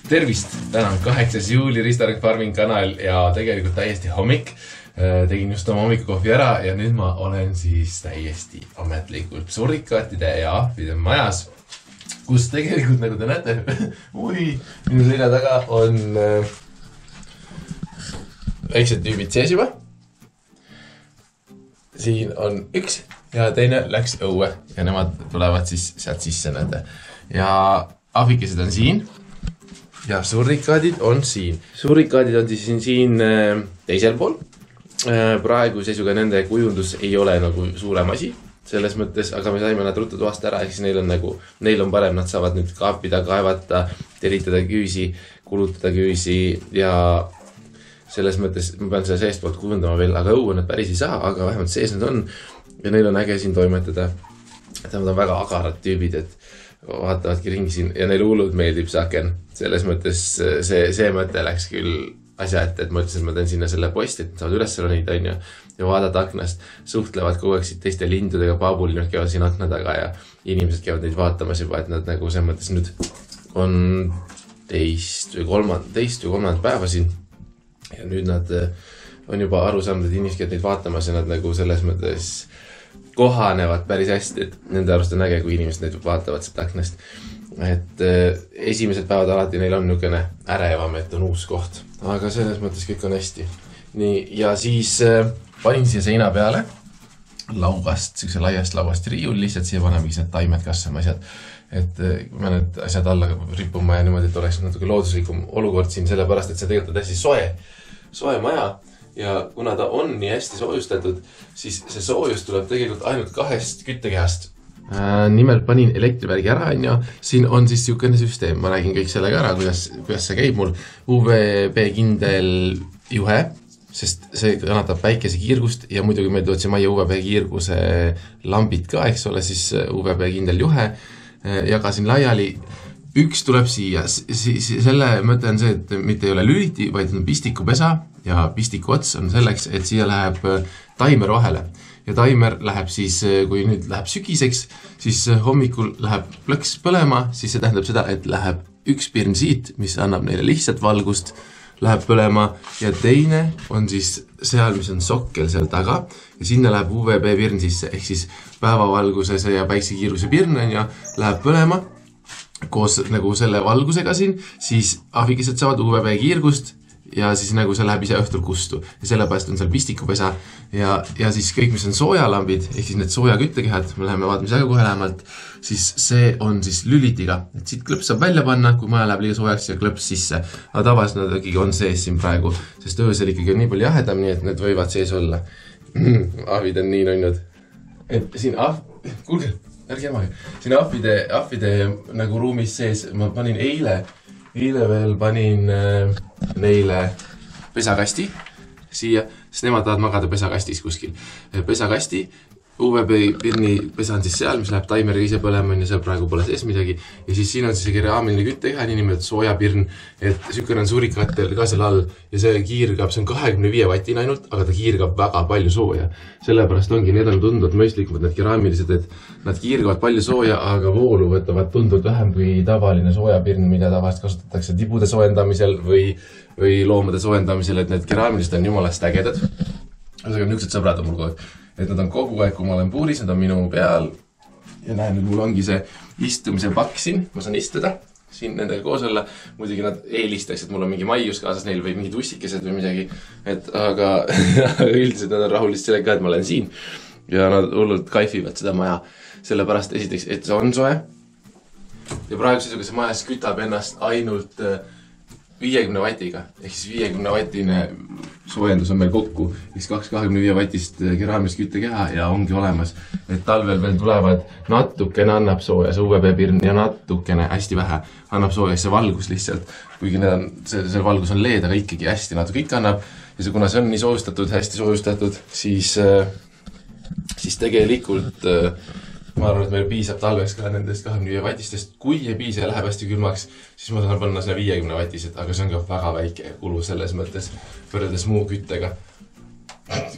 Tervist! Täna on 8. juuli Riistarek Farming kanal ja tegelikult täiesti hommik. Tegin just oma hommikukohvi ära ja nüüd ma olen siis täiesti ametlikult surikaatide ja ahvide majas, kus tegelikult, nagu te näete, minu selja taga on väiksed tüübid sees juba. Siin on üks ja teine läks õue ja nemad tulevad siis sealt sisse nende. Ja ahvikesed on siin. Ja surikaadid on siin. Surikaadid on siis siin teisel pool. Praegu seisuga nende kujundus ei ole nagu suurem asi selles mõttes, aga me saime nad ruttu toast ära, ehk siis neil on parem, nad saavad nüüd kaapida, kaevata, teritada küüsi, kulutada küüsi ja selles mõttes ma pean selle seest poolt kujundama veel, aga õue nad päris ei saa, aga vähemalt sees nad on ja neil on äge siin toimetada. Nad on väga agarad tüübid, et vaatavadki ringi siin ja neil hullult meeldib saken. Selles mõttes see mõte läks küll asja ette, et ma ütlesin, et ma teen sinna selle posti, et saavad üles ronida ja vaadata aknast, suhtlevad kogu aeg siit teiste lindudega, paabulinud käivad siin akna taga ja inimesed käivad neid vaatamas juba, et nad nagu selles mõttes nüüd on teist või kolmandat päeva siin ja nüüd nad on juba aru saanud, et inimesed käivad neid vaatamas ja nad nagu selles mõttes kohanevad päris hästi, et nende arust on äge, kui inimesed neid vaatavad siit aknast. Et esimesed päevad alati neil on niisugune ärevam, et on uus koht. Aga selles mõttes kõik on hästi. Nii, ja siis panin siia seina peale laugast, siukse laiast laugast riiul, lihtsalt siia panemegi need taimed kasvama asjad. Et ma need asjad alla rippuma ja niimoodi, et oleks natuke looduslikum olukord siin, sellepärast, et see tegelikult on hästi soe maja. Ja kuna ta on nii hästi soojustatud, siis see soojus tuleb tegelikult ainult 2 küttekehast. Nimelt panin elektrivärgi ära, ja siin on siis siukene süsteem. Ma räägin kõik sellega ära, kuidas see käib mul. UVB kindel juhe, sest see kannatab päikese kiirgust ja muidugi meil tootsi majja UVB kiirguse lambid ka, eks ole, siis UVB kindel juhe. Jagasin laiali. Üks tuleb siia. Selle mõte on see, et mitte ei ole lüliti, vaid on pistikupesa ja pistiku ots on selleks, et siia läheb taimer vahele. Ja taimer läheb siis, kui nüüd läheb sügiseks, siis hommikul läheb plõks põlema, siis see tähendab seda, et läheb üks pirn siit, mis annab neile lihtsalt valgust, läheb põlema ja teine on siis seal, mis on sokkel seal taga ja sinna läheb UVB pirn sisse, ehk siis päevavalgusese ja päiksekiiruse pirn ja läheb põlema koos nagu selle valgusega siin, siis ahvikesed saavad UVB kiirgust ja siis nagu see läheb ise õhtul kustu ja sellepärast on seal pistikupesa ja siis kõik, mis on soojalambid, ehk siis need sooja küttekehad, me läheme vaatamise aega kohe lähemalt, siis see on siis lülitiga, et siit klõps saab välja panna, kui maja läheb liiga soojaks ja klõps sisse, aga tavaliselt nad ikkagi on sees siin praegu, sest öösel ikkagi on nii palju jahedam, nii et need võivad sees olla. Ahvid on nii nonnud, et siin kuulge, ärge emage, siin ahvide nagu ruumis sees, ma panin eile veel panin neile pesakasti siia, sest nemad tahavad magada pesakastis kuskil. Pesakasti, UVB pirni pesa on siis seal, mis läheb taimeri ise põlema ja seal praegu pole sees midagi. Ja siis siin on siis keraamiline küttekeha, niimoodi soojapirn, et sükene on surikattel ka seal all ja see kiirgab, see on 25 vatina ainult, aga ta kiirgab väga palju sooja. Sellepärast ongi, need on tunduvalt mõistlikumad, need keraamilised, et nad kiirgavad palju sooja, aga voolu võtavad tunduvalt vähem kui tavaline soojapirn, mida tavaliselt kasutatakse tibude soojendamisel või loomade soojendamisel, et need keraamilised on jumalast ägedad. Aga niisugused sõbrad on mul kogu aeg. Et nad on kogu aeg, kui ma olen puuris, nad on minu peal ja näen, nüüd mul ongi see istumise pakk siin, ma saan istuda siin nendega koos olla, muidugi nad eelistaks, et mul on mingi maius kaasas neil või mingi tussikesed või midagi, aga üldiselt nad on rahulist sellega, et ma olen siin ja nad hullult kaifivad seda maja, sellepärast esiteks, et see on soe ja praegu see majas kütab ennast ainult 50 vatiga, ehk siis 50 vatine soojendus on meil kokku, eks 25 vatist keraamilist küttekeha ja ongi olemas, et talvel veel tulevad natukene annab sooja, see UVB-pirn ja natukene hästi vähe annab sooja, see valgus lihtsalt, kuigi see valgus on leed, aga ikkagi hästi natuke ikka annab ja kuna see on nii soojustatud, hästi soojustatud, siis tegelikult ma arvan, et meil piisab talveks ka nendest 25 vatistest. Kui ei piisa ja läheb hästi külmaks, siis ma saan panna selle 50 vatised, aga see on ka väga väike kulu selles mõttes võrreldes muu küttega.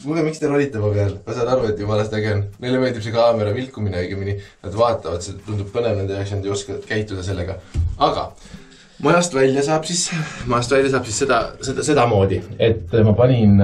Kuulge, miks te rolite ma peal? Ma saan aru, et jumalast äge on. Neile meeldib see kaamera vilkumine õigemini. Nad vaatavad, see tundub põnev nende jaoks, nad ei oska käituda sellega. Aga majast välja saab siis seda moodi, et ma panin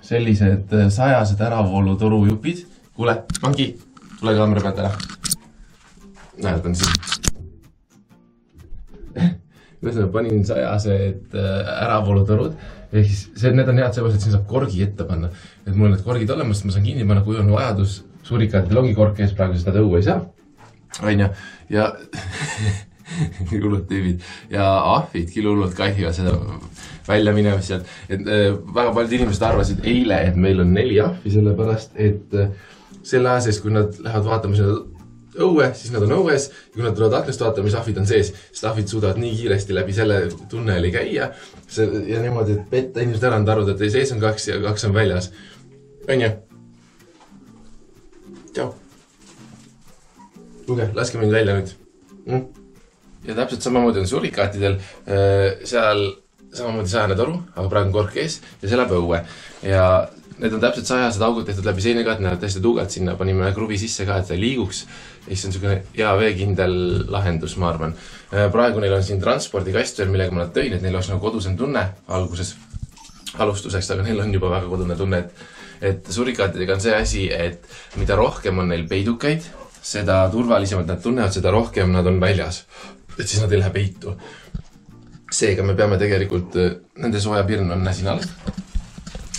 sellised 100 äravoolutoru jupid. Kuule, Mangi, tule kaamera pealt ära. Näed, on siin. Ma panin 100 äravoolutorud. Ehk siis need on head seepärast, et siin saab korgi ette panna. Et mul on need korgid olemas, ma saan kinni panna, kui on vajadus. Suurikaadidel ongi kork ees, praegu seda tõu ei saa. Aina. Ja hullud tüübid. Ja ahvid küll hullud kaihivad seda välja minemist sealt. Et väga paljud inimesed arvasid eile, et meil on 4 ahvi sellepärast, et selle aja sees, kui nad lähevad vaatama seda õue, siis nad on õues ja kui nad tulevad aknast vaatama, mis ahvid on sees, sest ahvid suudavad nii kiiresti läbi selle tunneli käia ja niimoodi, et petta inimesed ära on arvud, et sees on 2 ja 2 on väljas. On ju? Tšau. Luge, laske mind välja nüüd. Ja täpselt samamoodi on suurikaatidel seal samamoodi 100 toru, aga praegu on kork ees ja see läheb õue. Ja need on täpselt 100 augud tehtud läbi seinega, et need on täiesti tuugalt sinna, panime kruvi sisse ka, et ta liiguks. Ja siis on selline hea veekindel lahendus, ma arvan. Praegu neil on siin transpordikast veel, millega ma nad tõin, et neil oleks nagu kodusem tunne alguses alustuseks, aga neil on juba väga kodune tunne, et suurikaatidega on see asi, et mida rohkem on neil peidukaid, seda turvalisemalt nad tunnevad, seda rohkem nad on väljas. Et siis nad ei lähe peitu. Seega me peame tegelikult, nende soojapirn on siin all.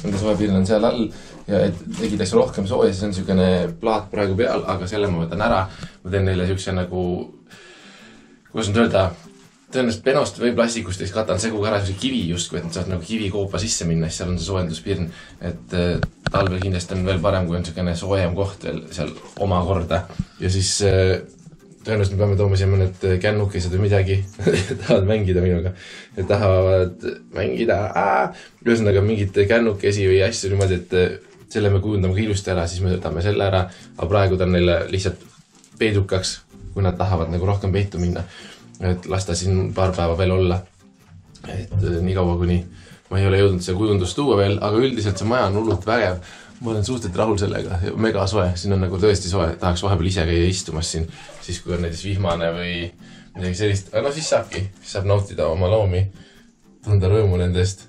Nende soojapirn on seal all ja et tegideks rohkem sooja, siis on selline plaat praegu peal, aga selle ma võtan ära. Ma teen neile selline nagu, kuidas nüüd öelda, tõenäoliselt penost või plastikust ja siis katan seguga ära selline kivi justkui, et nad saavad nagu kivi koopa sisse minna, siis seal on see soojenduspirn. Et talvel kindlasti on veel parem, kui on selline soojem koht veel seal omakorda. Ja siis tõenäoliselt me peame tooma siia mõned kännukesed või midagi, tahavad mängida minuga. Et tahavad mängida, ühesõnaga mingid kännukesi või asju niimoodi, et selle me kujundame ka ilusti ära, siis me võtame selle ära, aga praegu ta on neile lihtsalt peidukaks, kui nad tahavad nagu rohkem peitu minna. Et lasta siin paar päeva veel olla. Et nii kaua, kuni ma ei ole jõudnud see kujundus tuua veel, aga üldiselt see maja on hullult vägev. Ma olen suhteliselt rahul sellega, mega soe, siin on nagu tõesti soe, tahaks vahepeal ise käia istumas siin, siis kui on näiteks vihmane või midagi sellist, aga no siis saabki, siis saab nautida oma loomi, tunda rõõmu nendest,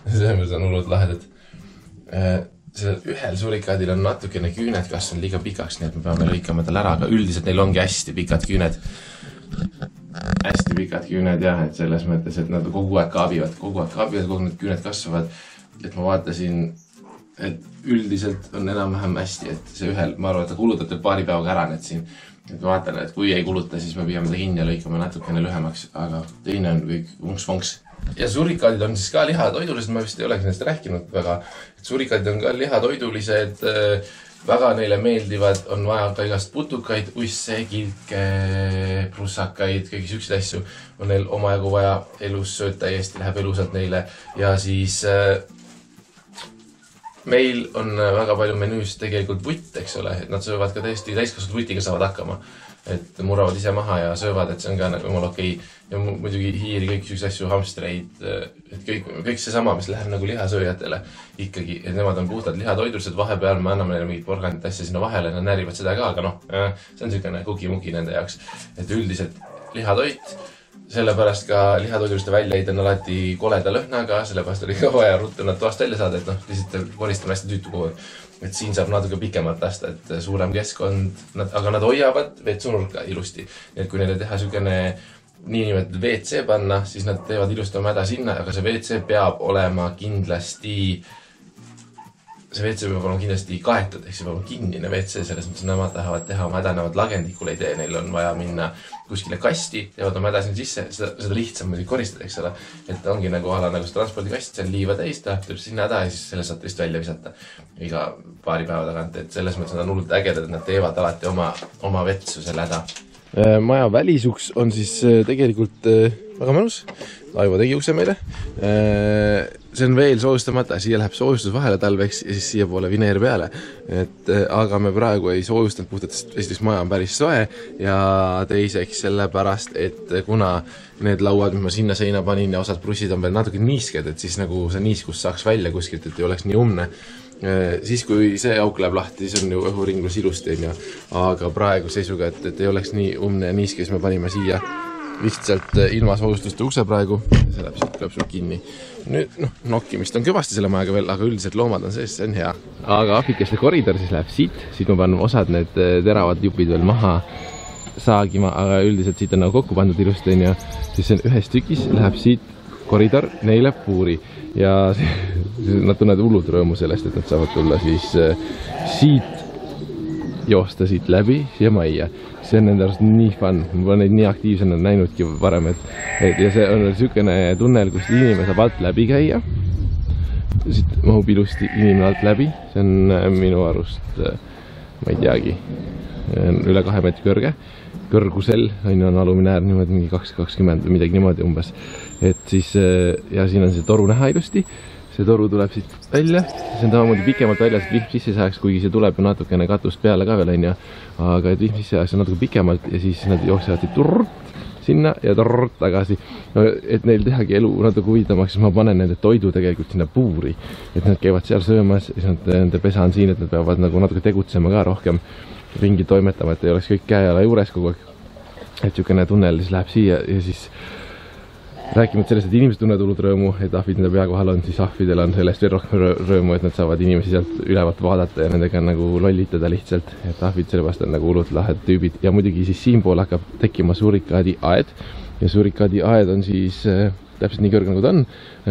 selles on hullult lahedad. Sellel ühel suurikaadil on natukene küüned kasvanud liiga pikaks, nii et me peame lõikama tal ära, aga üldiselt neil ongi hästi pikad küüned. Hästi pikad küüned jah, et selles mõttes, et nad kogu aeg kaabivad, kogu need küüned kasvavad, et ma vaatasin, et üldiselt on enam-vähem hästi, et see ühel, ma arvan, et ta kulutab paari päevaga ära need siin. Et ma vaatan, et kui ei kuluta, siis me püüame ta kinni ja lõikame natukene lühemaks, aga teine on kõik vonks-vonks. Ja suurikaadid on siis ka lihatoidulised, ma vist ei oleks neist rääkinud väga. Suurikaadid on ka lihatoidulised, väga neile meeldivad, on vaja ka igast putukaid, uisse, kilke, prussakaid, kõigi süksid asju. On neil omajagu vaja elus sööd täiesti, läheb elusalt neile ja siis meil on väga palju menüüs tegelikult vutt, eks ole, et nad söövad ka täiesti täiskasvanud vutiga saavad hakkama. Et muravad ise maha ja söövad, et see on ka nagu jumal okei. Ja muidugi hiiri, kõik süüks asju, hamstreid, et kõik see sama, mis läheb nagu lihasööjatele ikkagi. Et nemad on puhtad lihatoidulised, vahepeal me anname neile mingit porgandit asja sinna vahele, nad närivad seda ka, aga noh, see on selline kuki-muki nende jaoks. Et üldiselt lihatoit, sellepärast ka lihatoiduliste väljaid on alati koleda lõhnaga, sellepärast oli ka vaja ruttu nad toast välja saada, et noh, lihtsalt koristame hästi tüütu kogu. Et siin saab natuke pikemalt lasta, et suurem keskkond, aga nad hoiavad vetsunurka ilusti. Et kui neile teha selline niinimetatud WC panna, siis nad teevad ilusti oma häda sinna, aga see WC peab olema kindlasti kaetud, ehk see peab olema kinnine WC, selles mõttes nemad tahavad teha oma häda, nemad lagendikul ei tee, neil on vaja minna kuskile kasti, teevad oma häda sinna sisse, seda lihtsam muidugi koristada, eks ole. Et ongi nagu ala nagu see transpordikast, see on liiva täis, ta tuleb sinna häda ja siis selle saate vist välja visata iga paari päeva tagant, et selles mõttes nad on hullult ägedad, et nad teevad alati oma vetsu selle häda. Maja välisuks on siis tegelikult väga mõnus. Laivo tegi ukse meile. See on veel soojustamata, siia läheb soojustus vahele talveks ja siis siia poole vineer peale. Aga me praegu ei soojustanud puhtalt, sest esiteks maja on päris soe ja teiseks sellepärast, et kuna need lauad, mis ma sinna seina panin ja osad prussid on veel natuke niisked, et siis nagu see niiskus saaks välja kuskilt, et ei oleks nii umne. Siis kui see auk läheb lahti, siis on ju õhuringlus ilusti, aga praegu seisuga, et ei oleks nii umne ja niiske, siis me panime siia lihtsalt ilma soojustuste ukse praegu. See läheb siit, tuleb sul kinni. Nüüd, nokkimist on kõvasti selle majaga veel, aga üldiselt loomad on sees, see on hea. Aga ahvikaste koridor siis läheb siit ma panen osad need teravad jupid veel maha saagima, aga üldiselt siit on nagu kokku pandud ilusti, on ju. Siis see on ühes tükis, läheb siit koridor neile puuri ja nad tunnevad hullud rõõmu sellest, et nad saavad tulla siis siit joosta siit läbi siia majja. See on nende arust nii fun, ma pole neid nii aktiivsena näinudki varem, ja see on niisugune tunnel, kus inimene saab alt läbi käia. Siit mahub ilusti inimene alt läbi, see on minu arust, ma ei teagi, üle 2 meetri kõrge. Kõrgusel on alumine äär niimoodi mingi 220 või midagi niimoodi umbes. Et siis, ja siin on see toru näha ilusti. See toru tuleb siit välja. See on tamamoodi pikemalt väljas, et vihm sisse saaks, kuigi see tuleb ju natukene katust peale ka veel, on ju. Aga et vihm sisse saaks natuke pikemalt ja siis nad jooksevad siit turrt sinna ja turrt tagasi. No, et neil tehagi elu natuke huvitavamaks, siis ma panen nende toidu tegelikult sinna puuri. Et nad käivad seal söömas ja siis nende pesa on siin, et nad peavad nagu natuke tegutsema ka rohkem. Ringi toimetama, et ei oleks kõik käe-jala juures kogu aeg. Et niisugune tunnel siis läheb siia ja siis rääkimata sellest, et inimesed tunnevad hullud rõõmu, et ahvid nende pea kohal on, siis ahvidel on sellest veel rohkem rõõmu, et nad saavad inimesi sealt ülevalt vaadata ja nendega nagu lollitada lihtsalt. Et ahvid sellepärast on nagu hullud lahed tüübid. Ja muidugi siis siinpool hakkab tekkima suurikaadi aed. Ja suurikaadi aed on siis täpselt nii kõrge nagu ta on.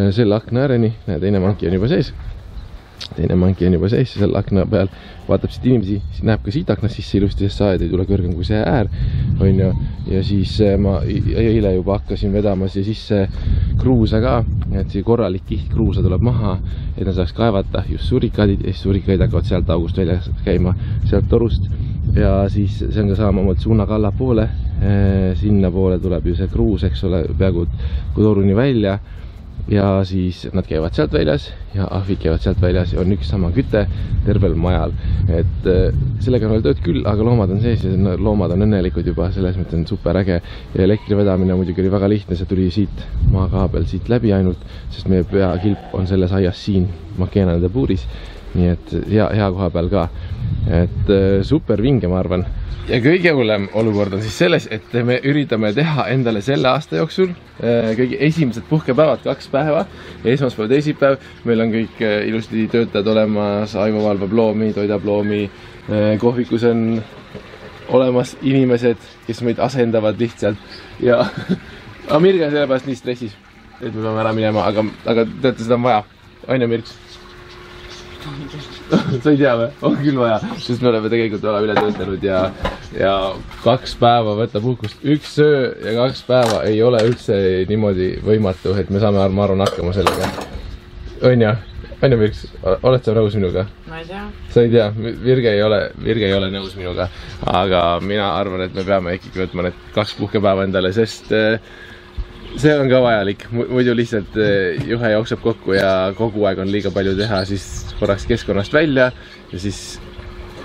Selle akna ääreni, teine manki on juba sees. Teine manki on juba sees selle akna peal, vaatab siit inimesi, näeb ka siit aknast sisse ilusti, sest see aed ei tule kõrgem kui see äär, on ju. Ja siis ma eile juba hakkasin vedamas ja sisse kruusa ka, et see korralik kiht kruusa tuleb maha, et nad saaks kaevata just suurikaadid ja siis suurikaadid hakkavad sealt august väljas käima, sealt torust. Ja siis see on ka samamoodi suunaga allapoole, sinna poole tuleb ju see kruus, eks ole, peaaegu toruni välja. Ja siis nad käivad sealt väljas ja ahvid käivad sealt väljas ja on üks sama küte tervel majal. Et sellega on veel tööd küll, aga loomad on sees ja loomad on õnnelikud juba, selles mõttes on super äge. Ja elektri vedamine muidugi oli väga lihtne, see tuli siit maakaabel siit läbi ainult, sest meie peakilp on selles aias siin Makeenade puuris. Nii et hea koha peal ka. Et super vinge, ma arvan. Ja kõige hullem olukord on siis selles, et me üritame teha endale selle aasta jooksul kõige esimesed puhkepäevad 2 päeva, esmaspäev, teisipäev. Meil on kõik ilusti töötajad olemas, Aivo valvab loomi, toidab loomi, kohvikus on olemas inimesed, kes meid asendavad lihtsalt. Ja Mirge on sellepärast nii stressis, et me peame ära minema, aga teate, seda on vaja. Aine Mirks. Sa ei tea või? On küll vaja, sest me oleme tegelikult üle töötanud ja 2 päeva võtta puhkust. 1 söö ja 2 päeva ei ole üldse niimoodi võimatu, et me saame arvan hakkama sellega. On ja? Aine Mirks, oled sa nõus minuga? Ma ei tea. Sa ei tea, Virge ei ole nõus minuga, aga mina arvan, et me peame ikkagi võtma need 2 puhkepäeva endale, sest see on ka vajalik, muidu lihtsalt juhe jookseb kokku ja kogu aeg on liiga palju teha, siis korraks keskkonnast välja ja siis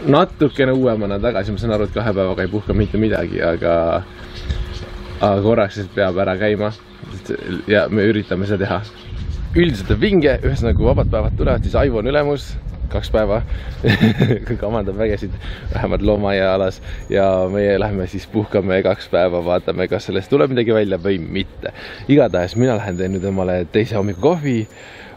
natukene uuemana tagasi. Ma saan aru, et 2 päevaga ei puhka mitte midagi, aga korraks peab ära käima ja me üritame seda teha. Üldiselt on vinge, ühesõnaga kui vabad päevad tulevad, siis Aivo on ülemus 2 päeva, kamandab vägesid, vähemalt loomaaia alas ja meie lähme siis puhkame 2 päeva, vaatame, kas sellest tuleb midagi välja või mitte. Igatahes mina lähen teen nüüd omale 2 hommiku kohvi,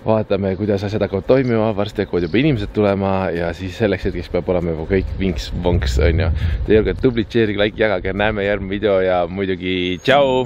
vaatame, kuidas asjad hakkavad toimima, varsti hakkavad juba inimesed tulema ja siis selleks hetkeks peab olema juba kõik vinks-vonks, on ju. Teie olge tublit, share'ige, like, jagage, näeme järgmine video ja muidugi tšau!